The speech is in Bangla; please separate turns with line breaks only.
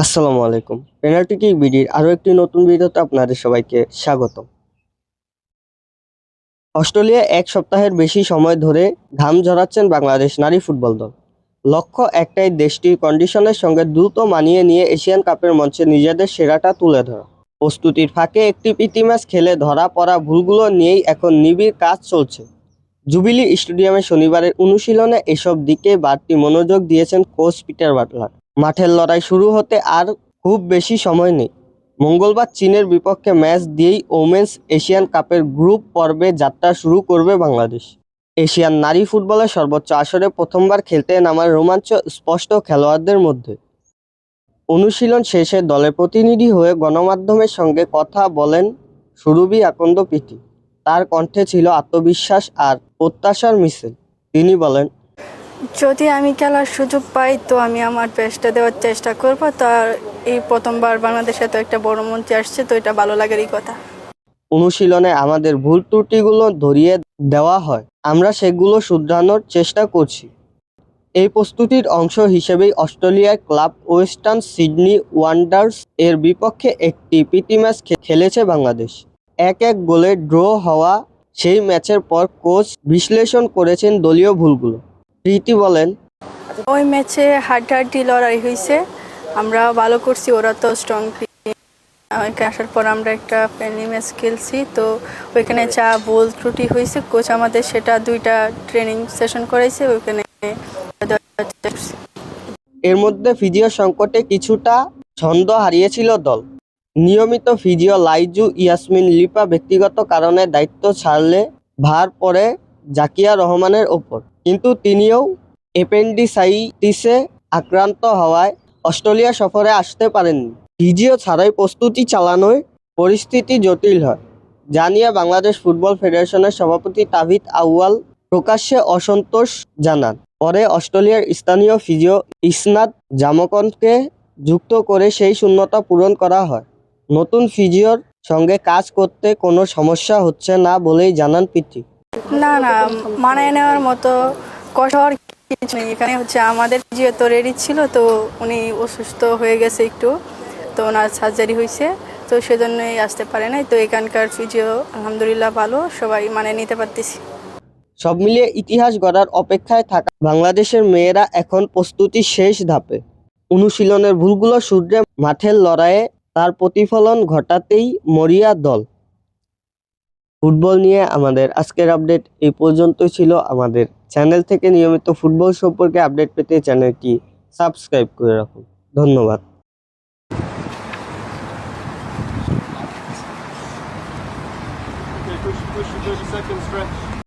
আসসালামু আলাইকুম। পেনাল্টি কিক বিডির আরও একটি নতুন ভিডিওতে আপনাদের সবাইকে স্বাগতম। অস্ট্রেলিয়া এক সপ্তাহের বেশি সময় ধরে ঘাম ঝরাচ্ছেন বাংলাদেশ নারী ফুটবল দল। লক্ষ্য একটাই, দেশটির কন্ডিশনের সঙ্গে দ্রুত মানিয়ে নিয়ে এশিয়ান কাপের মঞ্চে নিজেদের সেরাটা তুলে ধরা। প্রস্তুতির ফাঁকে একটি প্রীতি ম্যাচ খেলে ধরা পড়া ভুলগুলো নিয়েই এখন নিবিড় কাজ চলছে। জুবিলি স্টেডিয়ামে শনিবারের অনুশীলনে এসব দিকে বাড়তি মনোযোগ দিয়েছেন কোচ পিটার বাটলার। মাঠের লড়াই শুরু হতে আর খুব বেশি সময় নেই। মঙ্গলবার চীনের বিপক্ষে ম্যাচ দিয়েই ওমেন্স এশিয়ান কাপের গ্রুপ পর্বে যাত্রা শুরু করবে বাংলাদেশ। এশিয়ান নারী ফুটবলের সর্বোচ্চ আসরে প্রথমবার খেলতে নামার রোমাঞ্চ স্পষ্ট খেলোয়াড়দের মধ্যে। অনুশীলন শেষে দলের প্রতিনিধি হয়ে গণমাধ্যমের সঙ্গে কথা বলেন সুরভি আকন্দ প্রীতি। তার কণ্ঠে ছিল আত্মবিশ্বাস আর প্রত্যাশার মিছিল। তিনি বলেন,
যদি আমি খেলার সুযোগ পাই তো আমি আমার বেস্টটা দেওয়ার চেষ্টা করব। তো এই প্রথমবার বাংলাদেশে তো একটা বড় মঞ্চে আসছে, তো এটা ভালো লাগারই কথা।
অনুশীলনে আমাদের ভুল ত্রুটিগুলো ধরিয়ে দেওয়া হয়, আমরা সেগুলো শুধরানোর চেষ্টা করছি। এই প্রস্তুতির অংশ হিসেবেই অস্ট্রেলিয়ার ক্লাব ওয়েস্টার্ন সিডনি ওয়ান্ডার্স এর বিপক্ষে একটি প্রীতি ম্যাচ খেলেছে বাংলাদেশ। 1-1 গোলে ড্র হওয়া সেই ম্যাচের পর কোচ বিশ্লেষণ করেছেন দলীয় ভুলগুলো। প্রীতি বলেন,
ওই ম্যাচে হাড্ডাহাড্ডি লড়াই হয়েছে, আমরা ভালো করছি, ওরা তো স্ট্রং। আসার পর আমরা একটা ফ্রেন্ডলি ম্যাচ খেলছি, তো ওইখানে যা ভুল ত্রুটি হয়েছে কোচ আমাদের সেটা 2টা ট্রেনিং সেশন করাইছে ওইখানে।
এর মধ্যে ফিজিও সংকটে কিছুটা ছন্দ হারিয়েছিল দল। নিয়মিত ফিজিও লাইজু ইয়াসমিন লিপা ব্যক্তিগত কারণে দায়িত্ব ছাড়লে ভার পড়ে জাকিয়া রহমানের ওপর, কিন্তু তিনিও অ্যাপেন্ডিসাইটিসে আক্রান্ত হওয়ায় অস্ট্রেলিয়া সফরে আসতে পারেননি। ফিজিও ছাড়াই প্রস্তুতি চালানোয় পরিস্থিতি জটিল হয়, যা নিয়ে বাংলাদেশ ফুটবল ফেডারেশনের সভাপতি তাবিথ আউয়াল প্রকাশ্যে অসন্তোষ জানান। পরে অস্ট্রেলিয়ার স্থানীয় ফিজিও ইসনাত জামকনকে যুক্ত করে সেই শূন্যতা পূরণ করা হয়। নতুন ফিজিওর সঙ্গে কাজ করতে কোনো সমস্যা হচ্ছে না বলেই জানান প্রীতি।
না, মানায় নেওয়ার মতো কঠোর কিছু নেই। এখানে হচ্ছে আমাদের ফিজিও তো রেডি ছিল, তো উনি অসুস্থ হয়ে গেছে একটু, তো ওনার সার্জারি হয়েছে, তো সেজন্যই আসতে পারে নাই। তো এখানকার ফিজিও আলহামদুলিল্লাহ ভালো, সবাই মানে নিতে পারতেছি।
সব মিলিয়ে ইতিহাস গড়ার অপেক্ষায় থাকা বাংলাদেশের মেয়েরা এখন প্রস্তুতির শেষ ধাপে। অনুশীলনের ভুলগুলো শুধরে মাঠের লড়াইয়ে তার প্রতিফলন ঘটাতেই মরিয়া দল। ফুটবল নিয়ে আমাদের আজকের আপডেট এই পর্যন্তই ছিল। আমাদের চ্যানেল থেকে নিয়মিত ফুটবল সম্পর্কে আপডেট পেতে চ্যানেলটি সাবস্ক্রাইব করে রাখুন। ধন্যবাদ।